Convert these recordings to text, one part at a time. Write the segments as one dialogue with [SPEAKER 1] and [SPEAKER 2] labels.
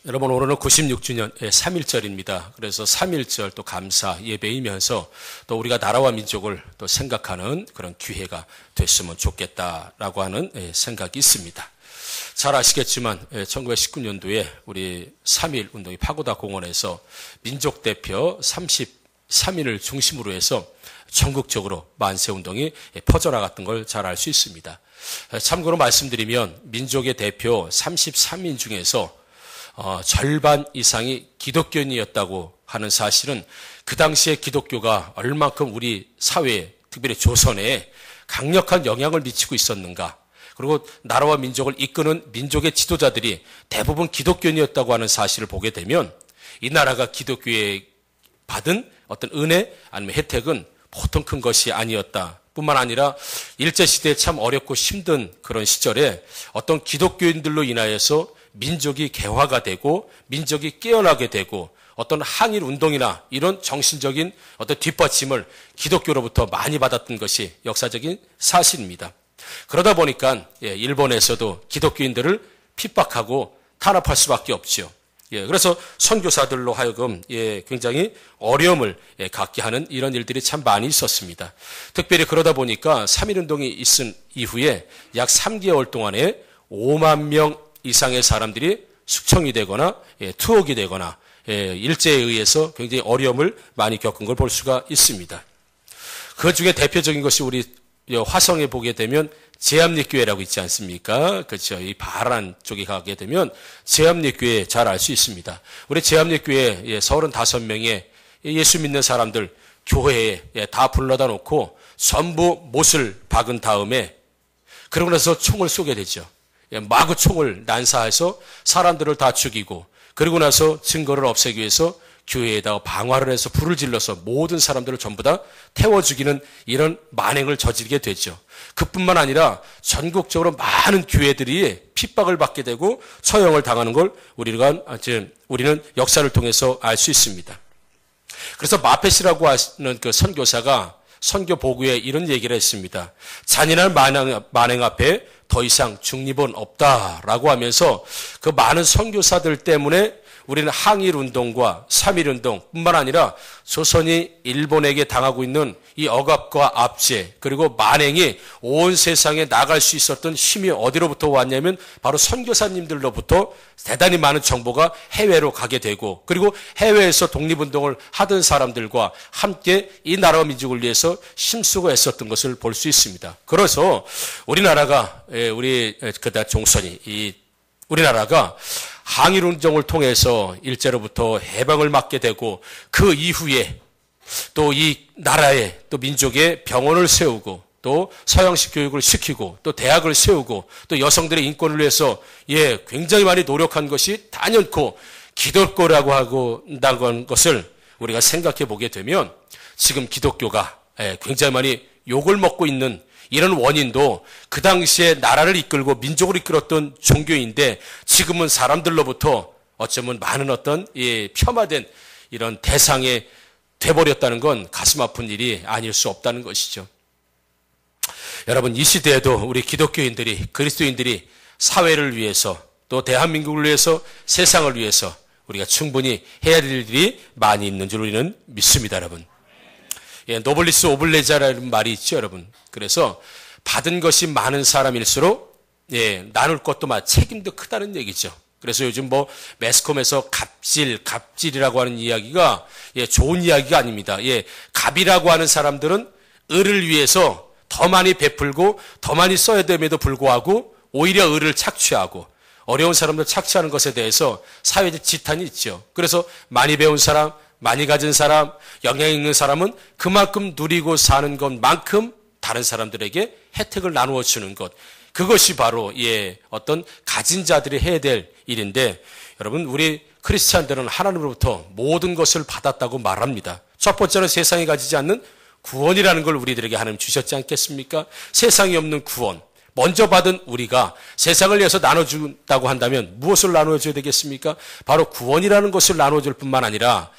[SPEAKER 1] 여러분, 오늘은 96주년 3.1절입니다. 그래서 3.1절 또 감사 예배이면서 또 우리가 나라와 민족을 또 생각하는 그런 기회가 됐으면 좋겠다라고 하는 생각이 있습니다. 잘 아시겠지만 1919년도에 우리 3.1 운동이 파고다 공원에서 민족대표 33인을 중심으로 해서 전국적으로 만세운동이 퍼져나갔던 걸 잘 알 수 있습니다. 참고로 말씀드리면 민족의 대표 33인 중에서 절반 이상이 기독교인이었다고 하는 사실은 그 당시에 기독교가 얼만큼 우리 사회에, 특별히 조선에 강력한 영향을 미치고 있었는가. 그리고 나라와 민족을 이끄는 민족의 지도자들이 대부분 기독교인이었다고 하는 사실을 보게 되면 이 나라가 기독교에 받은 어떤 은혜 아니면 혜택은 보통 큰 것이 아니었다. 뿐만 아니라 일제시대에 참 어렵고 힘든 그런 시절에 어떤 기독교인들로 인하여서 민족이 개화가 되고 민족이 깨어나게 되고 어떤 항일 운동이나 이런 정신적인 어떤 뒷받침을 기독교로부터 많이 받았던 것이 역사적인 사실입니다. 그러다 보니까 일본에서도 기독교인들을 핍박하고 탄압할 수밖에 없죠. 그래서 선교사들로 하여금 굉장히 어려움을 갖게 하는 이런 일들이 참 많이 있었습니다. 특별히 그러다 보니까 3.1운동이 있은 이후에 약 3개월 동안에 5만 명 이상의 사람들이 숙청이 되거나 투옥이 되거나 일제에 의해서 굉장히 어려움을 많이 겪은 걸 볼 수가 있습니다. 그 중에 대표적인 것이 우리 화성에 보게 되면 제암리교회라고 있지 않습니까? 그렇죠. 이 바란 쪽에 가게 되면 제암리교회 잘 알 수 있습니다. 우리 제암리교회 35명의 예수 믿는 사람들 교회에 다 불러다 놓고 전부 못을 박은 다음에 그러고 나서 총을 쏘게 되죠. 마구 총을 난사해서 사람들을 다 죽이고 그러고 나서 증거를 없애기 위해서 교회에다가 방화를 해서 불을 질러서 모든 사람들을 전부 다 태워 죽이는 이런 만행을 저지르게 되죠. 그뿐만 아니라 전국적으로 많은 교회들이 핍박을 받게 되고 처형을 당하는 걸 우리는 역사를 통해서 알 수 있습니다. 그래서 마펫이라고 하는 그 선교사가 선교 보고에 이런 얘기를 했습니다. 잔인한 만행 앞에 더 이상 중립은 없다라고 하면서 그 많은 선교사들 때문에 우리는 항일운동과 3.1운동 뿐만 아니라 조선이 일본에게 당하고 있는 이 억압과 압제 그리고 만행이 온 세상에 나갈 수 있었던 힘이 어디로부터 왔냐면 바로 선교사님들로부터 대단히 많은 정보가 해외로 가게 되고 그리고 해외에서 독립운동을 하던 사람들과 함께 이 나라와 민족을 위해서 힘쓰고 애썼던 것을 볼 수 있습니다. 그래서 우리나라가 우리나라가 항일운동을 통해서 일제로부터 해방을 맞게 되고 그 이후에 또 이 나라에 또 민족의 병원을 세우고 또 서양식 교육을 시키고 또 대학을 세우고 또 여성들의 인권을 위해서 굉장히 많이 노력한 것이 단연코 기독교라고 하고 나간 것을 우리가 생각해 보게 되면 지금 기독교가 굉장히 많이 욕을 먹고 있는 이런 원인도 그 당시에 나라를 이끌고 민족을 이끌었던 종교인데 지금은 사람들로부터 어쩌면 많은 어떤 폄하된 이런 대상에 돼버렸다는 건 가슴 아픈 일이 아닐 수 없다는 것이죠. 여러분, 이 시대에도 우리 기독교인들이 그리스도인들이 사회를 위해서 또 대한민국을 위해서 세상을 위해서 우리가 충분히 해야 될 일이 많이 있는 줄 우리는 믿습니다. 여러분. 노블리스 오블레자라는 말이 있죠, 여러분. 그래서 받은 것이 많은 사람일수록 나눌 것도 책임도 크다는 얘기죠. 그래서 요즘 매스컴에서 갑질이라고 하는 이야기가 좋은 이야기가 아닙니다. 갑이라고 하는 사람들은 을을 위해서 더 많이 베풀고 더 많이 써야 됨에도 불구하고 오히려 을을 착취하고 어려운 사람들 착취하는 것에 대해서 사회적 지탄이 있죠. 그래서 많이 배운 사람, 많이 가진 사람, 영향 있는 사람은 그만큼 누리고 사는 것만큼 다른 사람들에게 혜택을 나누어 주는 것. 그것이 바로 어떤 가진 자들이 해야 될 일인데 여러분, 우리 크리스찬들은 하나님으로부터 모든 것을 받았다고 말합니다. 첫 번째는 세상이 가지지 않는 구원이라는 걸 우리들에게 하나님 주셨지 않겠습니까? 세상이 없는 구원. 먼저 받은 우리가 세상을 위해서 나눠준다고 한다면 무엇을 나눠줘야 되겠습니까? 바로 구원이라는 것을 나눠줄 뿐만 아니라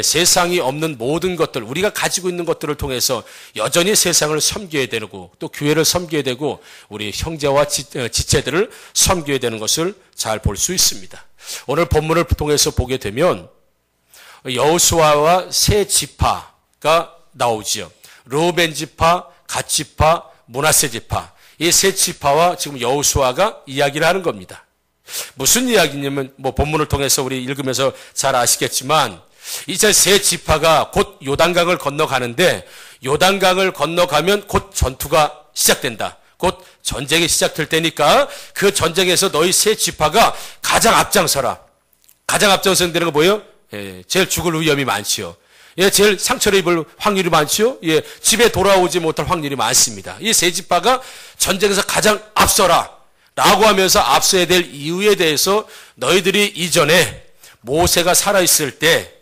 [SPEAKER 1] 세상이 없는 모든 것들, 우리가 가지고 있는 것들을 통해서 여전히 세상을 섬겨야 되고 또 교회를 섬겨야 되고 우리 형제와 지체들을 섬겨야 되는 것을 잘 볼 수 있습니다. 오늘 본문을 통해서 보게 되면 여호수아와 세 지파가 나오지요. 르우벤 지파, 갓 지파, 므낫세 지파. 이 세 지파와 지금 여호수아가 이야기를 하는 겁니다. 무슨 이야기냐면 본문을 통해서 우리 읽으면서 잘 아시겠지만 이제 세 지파가 곧 요단강을 건너가는데 요단강을 건너가면 곧 전투가 시작된다. 곧 전쟁이 시작될 때니까 그 전쟁에서 너희 세 지파가 가장 앞장서라. 가장 앞장서는 되는 거 뭐예요? 제일 죽을 위험이 많지요. 제일 상처를 입을 확률이 많지요. 집에 돌아오지 못할 확률이 많습니다. 이 세 지파가 전쟁에서 가장 앞서라 라고 하면서 앞서야 될 이유에 대해서 너희들이 이전에 모세가 살아있을 때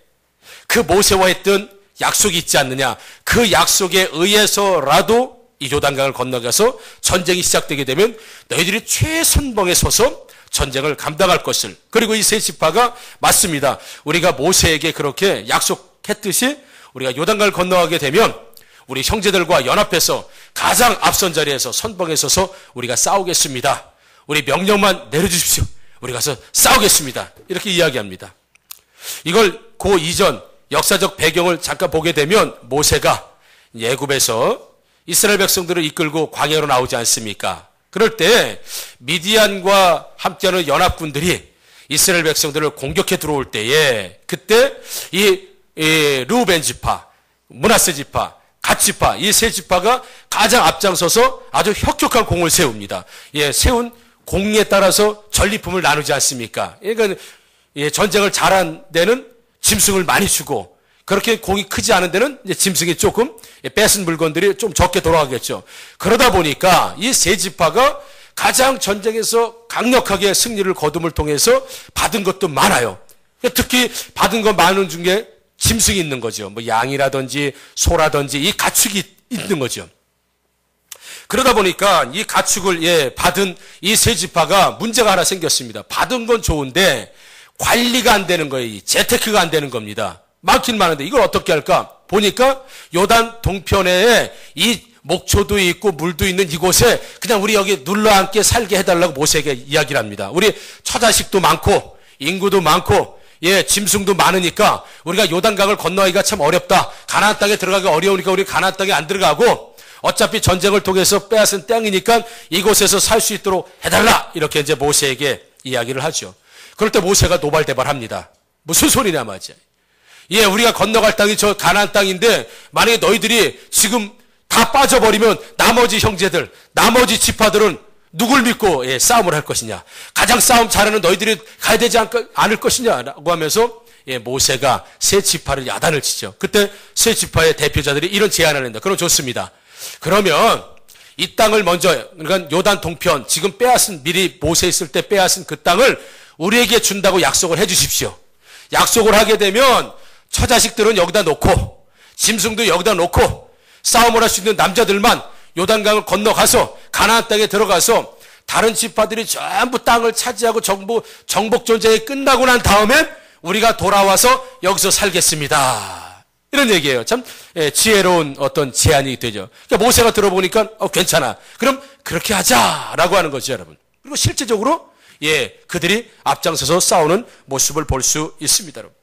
[SPEAKER 1] 그 모세와 했던 약속이 있지 않느냐. 그 약속에 의해서라도 이 요단강을 건너가서 전쟁이 시작되게 되면 너희들이 최선봉에 서서 전쟁을 감당할 것을. 그리고 이 세 지파가 맞습니다. 우리가 모세에게 그렇게 약속했듯이 우리가 요단강을 건너가게 되면 우리 형제들과 연합해서 가장 앞선 자리에서 선봉에 서서 우리가 싸우겠습니다. 우리 명령만 내려주십시오. 우리 가서 싸우겠습니다. 이렇게 이야기합니다. 이걸 그 이전 역사적 배경을 잠깐 보게 되면 모세가 애굽에서 이스라엘 백성들을 이끌고 광야로 나오지 않습니까? 그럴 때 미디안과 함께하는 연합군들이 이스라엘 백성들을 공격해 들어올 때에 그때 이 르우벤 지파, 므낫세 지파, 갓 지파 이 세 지파가 가장 앞장서서 아주 혁혁한 공을 세웁니다. 세운 공에 따라서 전리품을 나누지 않습니까? 그러니까 전쟁을 잘한 데는 짐승을 많이 주고 그렇게 공이 크지 않은 데는 이제 짐승이 조금 뺏은 물건들이 좀 적게 돌아가겠죠. 그러다 보니까 이 세 지파가 가장 전쟁에서 강력하게 승리를 거둠을 통해서 받은 것도 많아요. 특히 받은 것 많은 중에 짐승이 있는 거죠. 양이라든지 소라든지 이 가축이 있는 거죠. 그러다 보니까 이 가축을 받은 이 세 지파가 문제가 하나 생겼습니다. 받은 건 좋은데 관리가 안 되는 거예요. 재테크가 안 되는 겁니다. 많긴 많은데 이걸 어떻게 할까? 보니까 요단 동편에 이 목초도 있고 물도 있는 이곳에 그냥 우리 여기 눌러앉게 살게 해달라고 모세에게 이야기를 합니다. 우리 처자식도 많고 인구도 많고 짐승도 많으니까 우리가 요단강을 건너기가 참 어렵다. 가나안 땅에 들어가기 어려우니까 우리 가나안 땅에 안 들어가고 어차피 전쟁을 통해서 빼앗은 땅이니까 이곳에서 살 수 있도록 해달라. 이렇게 이제 모세에게 이야기를 하죠. 그럴 때 모세가 노발대발합니다. 무슨 소리냐 말이야. 우리가 건너갈 땅이 저 가나안 땅인데 만약에 너희들이 지금 다 빠져버리면 나머지 형제들, 나머지 지파들은 누굴 믿고 싸움을 할 것이냐. 가장 싸움 잘하는 너희들이 가야 되지 않을 것이냐라고 하면서 모세가 세 지파를 야단을 치죠. 그때 세 지파의 대표자들이 이런 제안을 합니다. 그럼 좋습니다. 그러면 이 땅을 먼저 그러니까 요단 동편 지금 빼앗은 미리 모세 있을 때 빼앗은 그 땅을 우리에게 준다고 약속을 해 주십시오. 약속을 하게 되면 처자식들은 여기다 놓고 짐승도 여기다 놓고 싸움을 할 수 있는 남자들만 요단강을 건너가서 가나안 땅에 들어가서 다른 지파들이 전부 땅을 차지하고 정복 전쟁이 끝나고 난 다음에 우리가 돌아와서 여기서 살겠습니다. 이런 얘기예요. 참 지혜로운 어떤 제안이 되죠. 그러니까 모세가 들어보니까 괜찮아. 그럼 그렇게 하자라고 하는 거죠, 여러분. 그리고 실제적으로 그들이 앞장서서 싸우는 모습을 볼 수 있습니다, 여러분.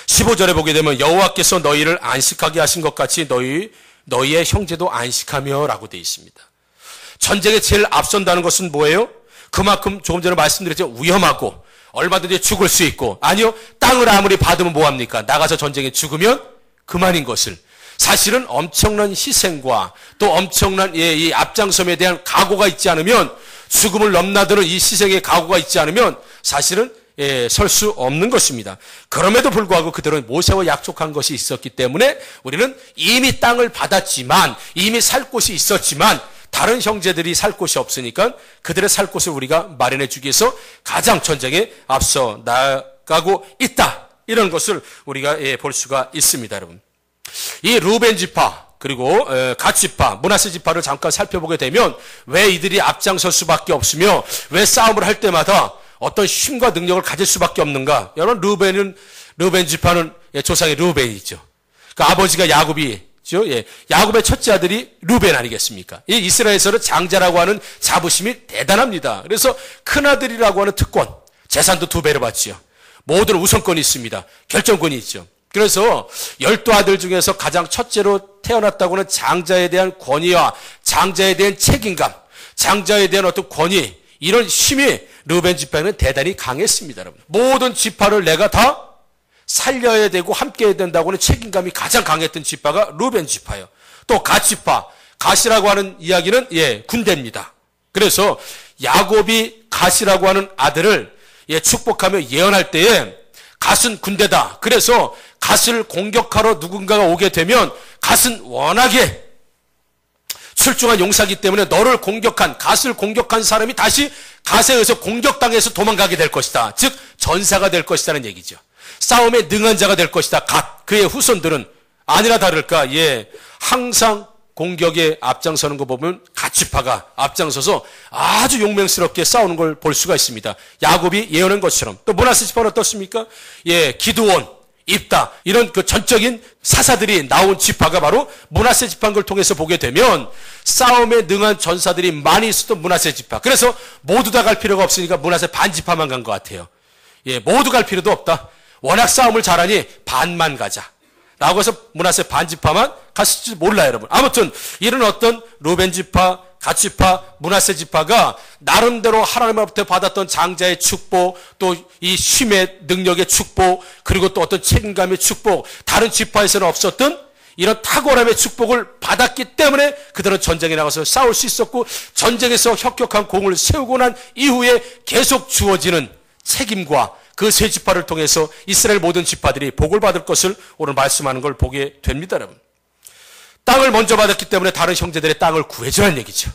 [SPEAKER 1] 15절에 보게 되면 여호와께서 너희를 안식하게 하신 것 같이 너희의 형제도 안식하며 라고 되어 있습니다. 전쟁에 제일 앞선다는 것은 뭐예요? 그만큼 조금 전에 말씀드렸죠. 위험하고 얼마든지 죽을 수 있고 아니요 땅을 아무리 받으면 뭐합니까? 나가서 전쟁에 죽으면 그만인 것을 사실은 엄청난 희생과 또 엄청난 이 앞장섬에 대한 각오가 있지 않으면 죽음을 넘나드는 이 희생의 각오가 있지 않으면 사실은 설 수 없는 것입니다. 그럼에도 불구하고 그들은 모세와 약속한 것이 있었기 때문에 우리는 이미 땅을 받았지만 이미 살 곳이 있었지만 다른 형제들이 살 곳이 없으니까 그들의 살 곳을 우리가 마련해 주기 위해서 가장 전쟁에 앞서 나가고 있다. 이런 것을 우리가 볼 수가 있습니다, 여러분. 이 르우벤 지파 그리고 갓 지파, 므낫세 지파를 잠깐 살펴보게 되면 왜 이들이 앞장설 수밖에 없으며 왜 싸움을 할 때마다 어떤 힘과 능력을 가질 수밖에 없는가? 여러분 르우벤 지파는 조상이 르우벤이죠. 그 아버지가 야곱이죠. 아시죠? 예. 야곱의 첫째 아들이 루벤 아니겠습니까? 이 이스라엘에서는 장자라고 하는 자부심이 대단합니다. 그래서 큰아들이라고 하는 특권, 재산도 2배로 받지요. 모든 우선권이 있습니다. 결정권이 있죠. 그래서 12아들 중에서 가장 첫째로 태어났다고 하는 장자에 대한 권위와 장자에 대한 책임감, 장자에 대한 어떤 권위, 이런 힘이 르우벤 지파에는 대단히 강했습니다. 여러분. 모든 지파를 내가 다 살려야 되고 함께 해야 된다고 하는 책임감이 가장 강했던 지파가 르우벤 지파예요. 또 갓 지파, 갓이라고 하는 이야기는 군대입니다. 그래서 야곱이 갓이라고 하는 아들을 축복하며 예언할 때에 갓은 군대다. 그래서 갓을 공격하러 누군가가 오게 되면 갓은 워낙에 출중한 용사기 때문에 너를 공격한, 갓을 공격한 사람이 다시 갓에 의해서 공격당해서 도망가게 될 것이다. 즉 전사가 될 것이라는 얘기죠. 싸움에 능한 자가 될 것이다. 갓, 그의 후손들은 아니나 다를까 항상 공격에 앞장서는 거 보면 갓 지파가 앞장서서 아주 용맹스럽게 싸우는 걸 볼 수가 있습니다. 야곱이 예언한 것처럼. 또 므낫세 지파는 어떻습니까? 기드온, 입다, 이런 그 전적인 사사들이 나온 지파가 바로 므낫세 지파인 걸 통해서 보게 되면 싸움에 능한 전사들이 많이 있었던 므낫세 지파. 그래서 모두 다 갈 필요가 없으니까 므낫세 반 지파만 간 것 같아요. 모두 갈 필요도 없다. 워낙 싸움을 잘하니 반만 가자. 라고 해서 므낫세 반 지파만 갔을지 몰라요, 여러분. 아무튼 이런 어떤 르우벤 지파, 갓 지파, 므낫세 지파가 나름대로 하나님으로부터 받았던 장자의 축복, 또 이 쉼의 능력의 축복, 그리고 또 어떤 책임감의 축복, 다른 지파에서는 없었던 이런 탁월함의 축복을 받았기 때문에 그들은 전쟁에 나가서 싸울 수 있었고, 전쟁에서 혁혁한 공을 세우고 난 이후에 계속 주어지는 책임과 그 세 지파를 통해서 이스라엘 모든 지파들이 복을 받을 것을 오늘 말씀하는 걸 보게 됩니다, 여러분. 땅을 먼저 받았기 때문에 다른 형제들의 땅을 구해주라는 얘기죠.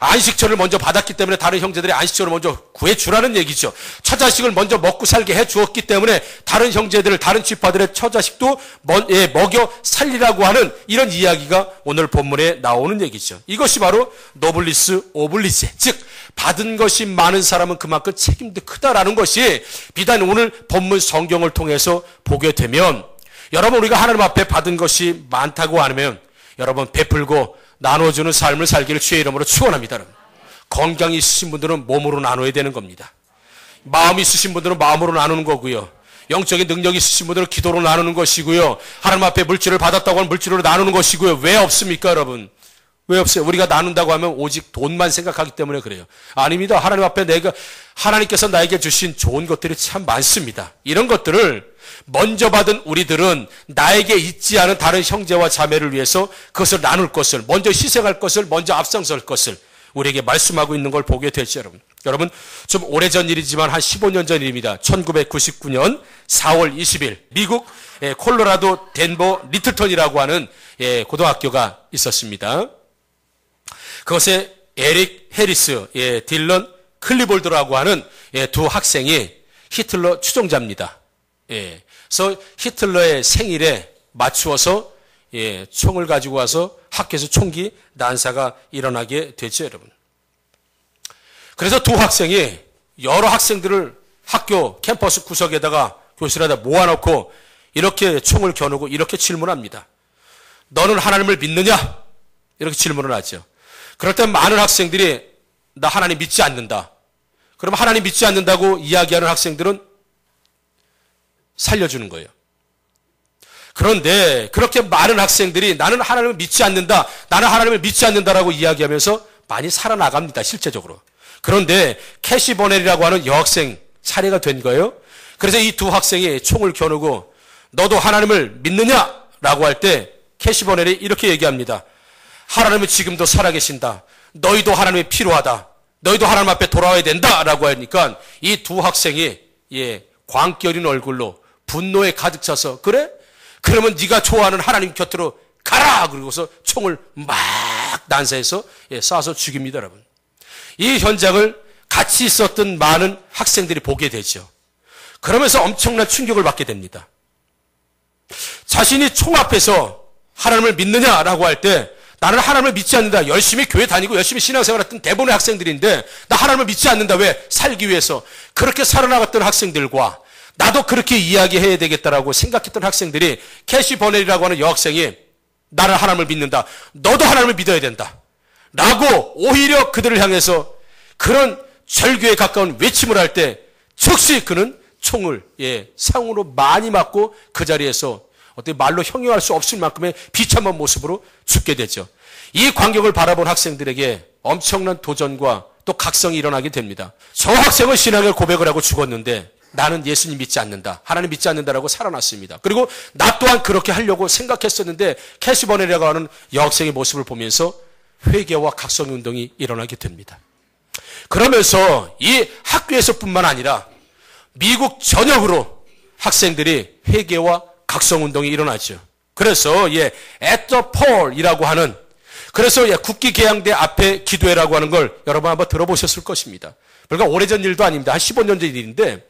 [SPEAKER 1] 안식처를 먼저 받았기 때문에 다른 형제들의 안식처를 먼저 구해주라는 얘기죠. 처자식을 먼저 먹고 살게 해주었기 때문에 다른 형제들, 다른 지파들의 처자식도 먹여 살리라고 하는 이런 이야기가 오늘 본문에 나오는 얘기죠. 이것이 바로 노블리스 오블리제, 즉 받은 것이 많은 사람은 그만큼 책임도 크다라는 것이 비단 오늘 본문 성경을 통해서 보게 되면, 여러분 우리가 하나님 앞에 받은 것이 많다고 하면 여러분 베풀고 나눠주는 삶을 살기를 주의 이름으로 축원합니다. 여러분. 건강이 있으신 분들은 몸으로 나눠야 되는 겁니다. 마음이 있으신 분들은 마음으로 나누는 거고요. 영적인 능력이 있으신 분들은 기도로 나누는 것이고요. 하나님 앞에 물질을 받았다고 하면 물질로 나누는 것이고요. 왜 없습니까, 여러분? 왜 없어요? 우리가 나눈다고 하면 오직 돈만 생각하기 때문에 그래요. 아닙니다. 하나님 앞에 하나님께서 나에게 주신 좋은 것들이 참 많습니다. 이런 것들을 먼저 받은 우리들은 나에게 있지 않은 다른 형제와 자매를 위해서 그것을 나눌 것을, 먼저 희생할 것을, 먼저 앞장설 것을 우리에게 말씀하고 있는 걸 보게 되죠, 여러분. 여러분, 좀 오래전 일이지만 한 15년 전 일입니다. 1999년 4월 20일 미국 콜로라도 덴버 리틀턴이라고 하는 고등학교가 있었습니다. 그것에 에릭 해리스, 딜런 클리볼드라고 하는 두 학생이 히틀러 추종자입니다. 그래서 히틀러의 생일에 맞추어서 총을 가지고 와서 학교에서 총기 난사가 일어나게 되죠, 여러분. 그래서 두 학생이 여러 학생들을 학교 캠퍼스 구석에다가 교실에다 모아놓고 이렇게 총을 겨누고 이렇게 질문합니다. 너는 하나님을 믿느냐? 이렇게 질문을 하죠. 그럴 때 많은 학생들이 나 하나님 믿지 않는다. 그럼 하나님 믿지 않는다고 이야기하는 학생들은 살려주는 거예요. 그런데 그렇게 많은 학생들이 나는 하나님을 믿지 않는다, 나는 하나님을 믿지 않는다라고 이야기하면서 많이 살아나갑니다, 실제적으로. 그런데 캐시 버넬이라고 하는 여학생 차례가 된 거예요. 그래서 이 두 학생이 총을 겨누고 너도 하나님을 믿느냐라고 할 때 캐시 버넬이 이렇게 얘기합니다. 하나님은 지금도 살아계신다. 너희도 하나님이 필요하다. 너희도 하나님 앞에 돌아와야 된다라고 하니까 이 두 학생이 광기 어린 얼굴로 분노에 가득 차서 그래? 그러면 네가 좋아하는 하나님 곁으로 가라! 그러고서 총을 막 난사해서 쏴서 죽입니다, 여러분. 이 현장을 같이 있었던 많은 학생들이 보게 되죠. 그러면서 엄청난 충격을 받게 됩니다. 자신이 총 앞에서 하나님을 믿느냐라고 할 때 나는 하나님을 믿지 않는다. 열심히 교회 다니고 열심히 신앙생활했던 대부분의 학생들인데 나 하나님을 믿지 않는다. 왜? 살기 위해서. 그렇게 살아나갔던 학생들과 나도 그렇게 이야기해야 되겠다라고 생각했던 학생들이 캐시 버넬이라고 하는 여학생이 나는 하나님을 믿는다. 너도 하나님을 믿어야 된다. 라고 오히려 그들을 향해서 그런 절규에 가까운 외침을 할 때 즉시 그는 총을 상으로 많이 맞고 그 자리에서 어떻게 말로 형용할 수 없을 만큼의 비참한 모습으로 죽게 되죠. 이 광경을 바라본 학생들에게 엄청난 도전과 또 각성이 일어나게 됩니다. 저 학생은 신앙의 고백을 하고 죽었는데 나는 예수님 믿지 않는다. 하나님 믿지 않는다라고 살아났습니다. 그리고 나 또한 그렇게 하려고 생각했었는데 캐시 버넬이라고 하는 여학생의 모습을 보면서 회개와 각성운동이 일어나게 됩니다. 그러면서 이 학교에서뿐만 아니라 미국 전역으로 학생들이 회개와 각성운동이 일어나죠. 그래서 at the poll이라고 하는 그래서 국기개양대 앞에 기도회라고 하는 걸 여러분 한번 들어보셨을 것입니다. 그러니까 오래전 일도 아닙니다. 한 15년 전 일인데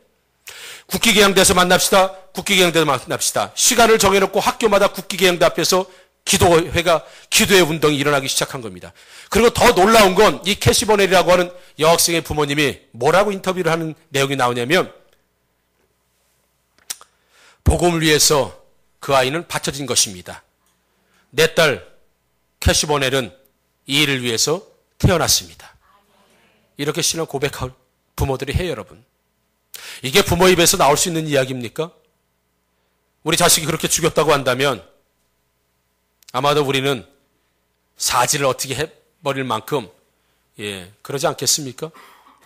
[SPEAKER 1] 국기개양대에서 만납시다. 국기개양대에서 만납시다. 시간을 정해놓고 학교마다 국기개양대 앞에서 기도회 운동이 일어나기 시작한 겁니다. 그리고 더 놀라운 건 이 캐시 버넬이라고 하는 여학생의 부모님이 뭐라고 인터뷰를 하는 내용이 나오냐면 복음을 위해서 그 아이는 바쳐진 것입니다. 내 딸 캐시 버넬은 이 일을 위해서 태어났습니다. 이렇게 신앙 고백할 부모들이 해요, 여러분. 이게 부모 입에서 나올 수 있는 이야기입니까? 우리 자식이 그렇게 죽였다고 한다면 아마도 우리는 사지를 어떻게 해버릴 만큼 그러지 않겠습니까?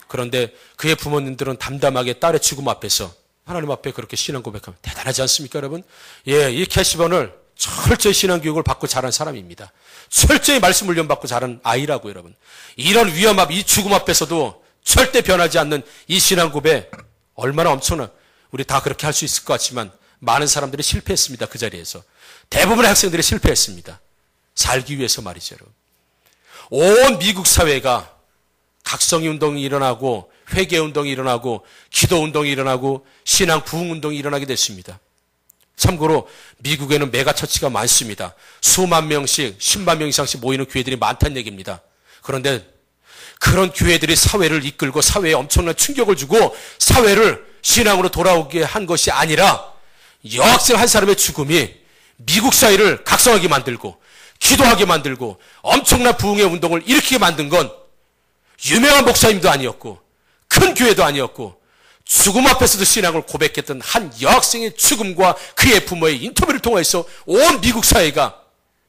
[SPEAKER 1] 그런데 그의 부모님들은 담담하게 딸의 죽음 앞에서 하나님 앞에 그렇게 신앙 고백하면 대단하지 않습니까, 여러분? 이 캐시 버넬 철저히 신앙 교육을 받고 자란 사람입니다. 철저히 말씀 훈련 받고 자란 아이라고, 여러분. 이런 위험 이 죽음 앞에서도 절대 변하지 않는 이 신앙 고백 얼마나 엄청나. 우리 다 그렇게 할 수 있을 것 같지만 많은 사람들이 실패했습니다. 그 자리에서. 대부분의 학생들이 실패했습니다. 살기 위해서 말이죠, 여러분. 온 미국 사회가 각성이 운동이 일어나고 회개 운동이 일어나고 기도 운동이 일어나고 신앙 부흥 운동이 일어나게 됐습니다. 참고로 미국에는 메가처치가 많습니다. 수만 명씩 10만 명 이상씩 모이는 교회들이 많다는 얘기입니다. 그런데 그런 교회들이 사회를 이끌고 사회에 엄청난 충격을 주고 사회를 신앙으로 돌아오게 한 것이 아니라 여학생 한 사람의 죽음이 미국 사회를 각성하게 만들고 기도하게 만들고 엄청난 부흥의 운동을 일으키게 만든 건 유명한 목사님도 아니었고 큰 교회도 아니었고 죽음 앞에서도 신앙을 고백했던 한 여학생의 죽음과 그의 부모의 인터뷰를 통해서 온 미국 사회가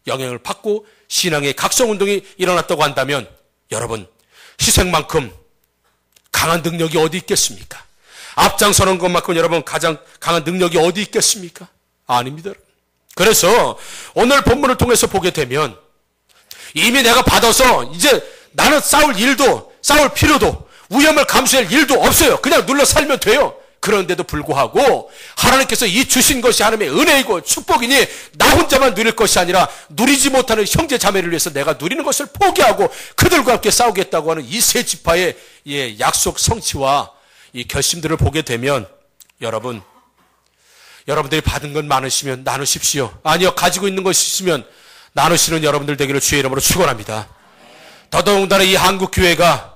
[SPEAKER 1] 영향을 받고 신앙의 각성운동이 일어났다고 한다면 여러분 희생만큼 강한 능력이 어디 있겠습니까? 앞장서는 것만큼 여러분 가장 강한 능력이 어디 있겠습니까? 아닙니다. 그래서 오늘 본문을 통해서 보게 되면 이미 내가 받아서 이제 나는 싸울 필요도 위험을 감수할 일도 없어요. 그냥 눌러 살면 돼요. 그런데도 불구하고 하나님께서 이 주신 것이 하나님의 은혜이고 축복이니 나 혼자만 누릴 것이 아니라 누리지 못하는 형제 자매를 위해서 내가 누리는 것을 포기하고 그들과 함께 싸우겠다고 하는 이 세 지파의 약속 성취와 이 결심들을 보게 되면 여러분들이 받은 건 많으시면 나누십시오. 아니요, 가지고 있는 것이 있으면 나누시는 여러분들 되기를 주의 이름으로 축원합니다. 더더군다나 이 한국 교회가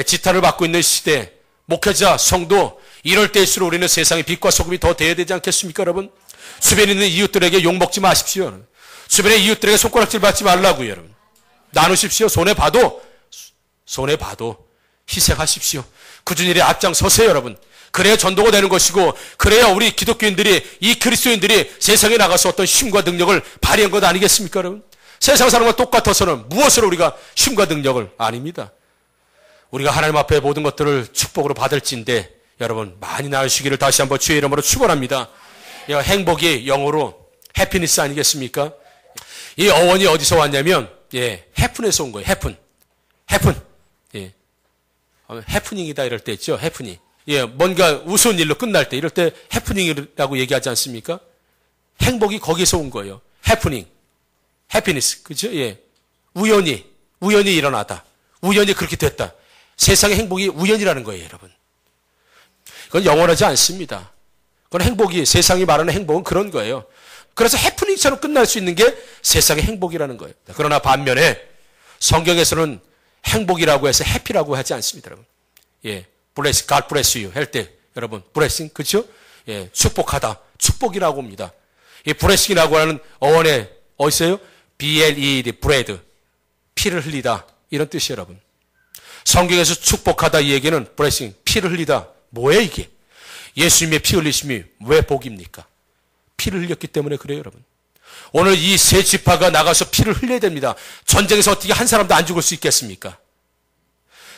[SPEAKER 1] 지탄을 받고 있는 시대, 목회자, 성도, 이럴 때일수록 우리는 세상의 빛과 소금이 더 돼야 되지 않겠습니까, 여러분? 주변에 있는 이웃들에게 욕먹지 마십시오. 주변의 이웃들에게 손가락질 받지 말라고요, 여러분. 나누십시오. 손해봐도 희생하십시오. 꾸준히 일에 앞장서세요, 여러분. 그래야 전도가 되는 것이고, 그래야 우리 기독교인들이, 이 그리스도인들이 세상에 나가서 어떤 힘과 능력을 발휘한 것 아니겠습니까, 여러분? 세상 사람과 똑같아서는 무엇으로 우리가 힘과 능력을 아닙니다. 우리가 하나님 앞에 모든 것들을 축복으로 받을진데 여러분 많이 나으시기를 다시 한번 주의 이름으로 축원합니다. 행복이 영어로 해피니스 아니겠습니까? 이 어원이 어디서 왔냐면 해픈에서 온 거예요. 해픈. 해프닝이다 이럴 때 있죠. 해프닝. 뭔가 우스운 일로 끝날 때 이럴 때 해프닝이라고 얘기하지 않습니까? 행복이 거기서 온 거예요. 해프닝. 해피니스. 그죠? 우연히 일어나다. 우연히 그렇게 됐다. 세상의 행복이 우연이라는 거예요, 여러분. 그건 영원하지 않습니다. 그건 행복이, 세상이 말하는 행복은 그런 거예요. 그래서 해프닝처럼 끝날 수 있는 게 세상의 행복이라는 거예요. 그러나 반면에 성경에서는 행복이라고 해서 해피라고 하지 않습니다, 여러분. bless, God bless you 할 때, 여러분, blessing, 그렇죠? 축복하다, 축복이라고 합니다. 이 blessing이라고 하는 어원의 어디서요? BLED, bread. 피를 흘리다. 이런 뜻이에요, 여러분. 성경에서 축복하다 이 얘기는 blessing, 피를 흘리다. 뭐예요, 이게? 예수님의 피 흘리심이 왜 복입니까? 피를 흘렸기 때문에 그래요, 여러분. 오늘 이 세 지파가 나가서 피를 흘려야 됩니다. 전쟁에서 어떻게 한 사람도 안 죽을 수 있겠습니까?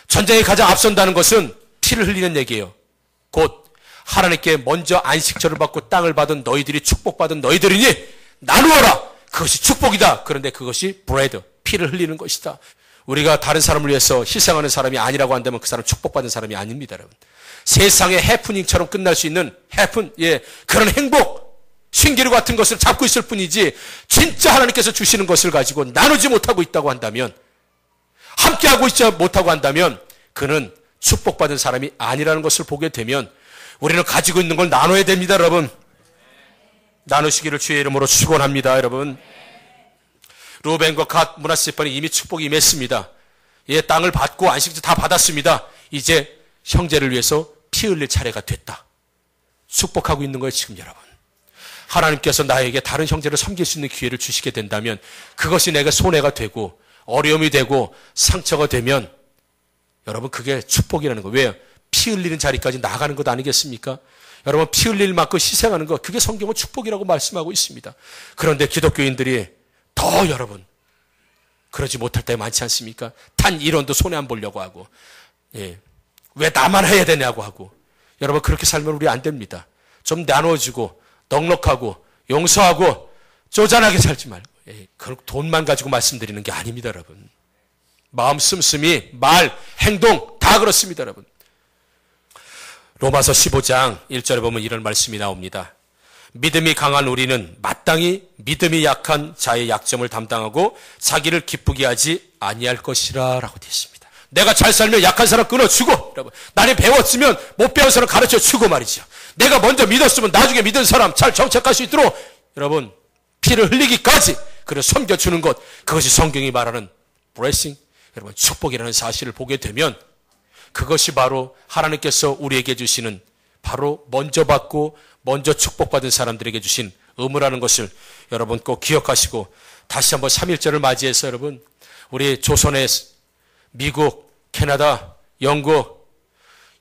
[SPEAKER 1] 전쟁에 가장 앞선다는 것은 피를 흘리는 얘기예요. 곧 하나님께 먼저 안식처를 받고 땅을 받은 너희들이 축복받은 너희들이니 나누어라. 그것이 축복이다. 그런데 그것이 bread, 피를 흘리는 것이다. 우리가 다른 사람을 위해서 희생하는 사람이 아니라고 한다면 그 사람 축복받은 사람이 아닙니다, 여러분. 세상의 해프닝처럼 끝날 수 있는 그런 행복, 신기루 같은 것을 잡고 있을 뿐이지 진짜 하나님께서 주시는 것을 가지고 나누지 못하고 있다고 한다면, 함께하고 있지 못하고 한다면 그는 축복받은 사람이 아니라는 것을 보게 되면 우리는 가지고 있는 걸 나눠야 됩니다, 여러분. 나누시기를 주의 이름으로 축원합니다, 여러분. 루벤과 갓 므낫세 이미 축복이 임했습니다. 땅을 받고 안식처 다 받았습니다. 이제 형제를 위해서 피 흘릴 차례가 됐다. 축복하고 있는 거예요, 지금 여러분. 하나님께서 나에게 다른 형제를 섬길 수 있는 기회를 주시게 된다면 그것이 내가 손해가 되고 어려움이 되고 상처가 되면 여러분 그게 축복이라는 거예요. 왜요? 피 흘리는 자리까지 나가는 것 아니겠습니까? 여러분 피 흘릴 만큼 희생하는 것, 그게 성경은 축복이라고 말씀하고 있습니다. 그런데 기독교인들이 더 여러분 그러지 못할 때 많지 않습니까? 단 1원도 손해 안 보려고 하고 왜 나만 해야 되냐고 하고. 여러분 그렇게 살면 우리 안 됩니다. 좀 나눠주고 넉넉하고 용서하고 쪼잔하게 살지 말고 돈만 가지고 말씀드리는 게 아닙니다, 여러분. 마음 씀씀이, 말, 행동 다 그렇습니다, 여러분. 로마서 15장 1절에 보면 이런 말씀이 나옵니다. 믿음이 강한 우리는 마땅히 믿음이 약한 자의 약점을 담당하고 자기를 기쁘게 하지 아니할 것이라 라고 되어 있습니다. 내가 잘 살면 약한 사람 끊어주고, 여러분. 나는 배웠으면 못 배운 사람 가르쳐주고 말이죠. 내가 먼저 믿었으면 나중에 믿은 사람 잘 정착할 수 있도록 여러분 피를 흘리기까지 그를 섬겨주는 것, 그것이 성경이 말하는 blessing, 여러분 축복이라는 사실을 보게 되면 그것이 바로 하나님께서 우리에게 주시는 바로 먼저 받고 먼저 축복받은 사람들에게 주신 의무라는 것을 여러분 꼭 기억하시고, 다시 한번 3.1절을 맞이해서 여러분 우리 조선의 미국, 캐나다, 영국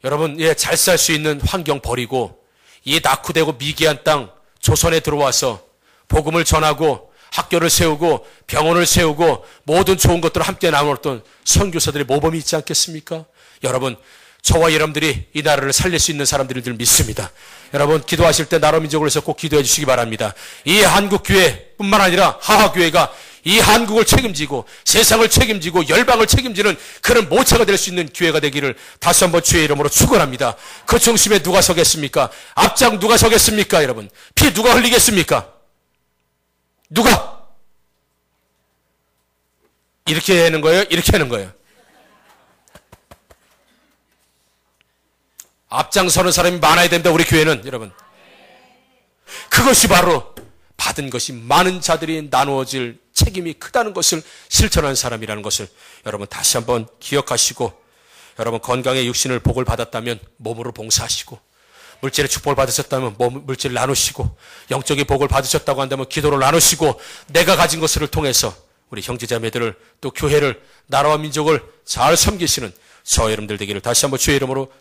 [SPEAKER 1] 여러분 잘 살 수 있는 환경 버리고 이 낙후되고 미개한 땅 조선에 들어와서 복음을 전하고 학교를 세우고 병원을 세우고 모든 좋은 것들을 함께 나누었던 선교사들의 모범이 있지 않겠습니까? 여러분 저와 여러분들이 이 나라를 살릴 수 있는 사람들인 줄 믿습니다. 여러분 기도하실 때 나라 민족을 위해서 꼭 기도해 주시기 바랍니다. 이 한국교회뿐만 아니라 하하교회가 이 한국을 책임지고 세상을 책임지고 열방을 책임지는 그런 모체가 될 수 있는 교회가 되기를 다시 한번 주의 이름으로 축원합니다. 그 중심에 누가 서겠습니까? 앞장 누가 서겠습니까? 여러분 피 누가 흘리겠습니까? 누가? 이렇게 하는 거예요? 이렇게 하는 거예요? 앞장서는 사람이 많아야 됩니다. 우리 교회는 여러분 그것이 바로 받은 것이 많은 자들이 나누어질 책임이 크다는 것을 실천하는 사람이라는 것을 여러분 다시 한번 기억하시고, 여러분 건강의 육신을 복을 받았다면 몸으로 봉사하시고, 물질의 축복을 받으셨다면 물질을 나누시고, 영적인 복을 받으셨다고 한다면 기도를 나누시고, 내가 가진 것을 통해서 우리 형제자매들을 또 교회를 나라와 민족을 잘 섬기시는 저 여러분들 되기를 다시 한번 주의 이름으로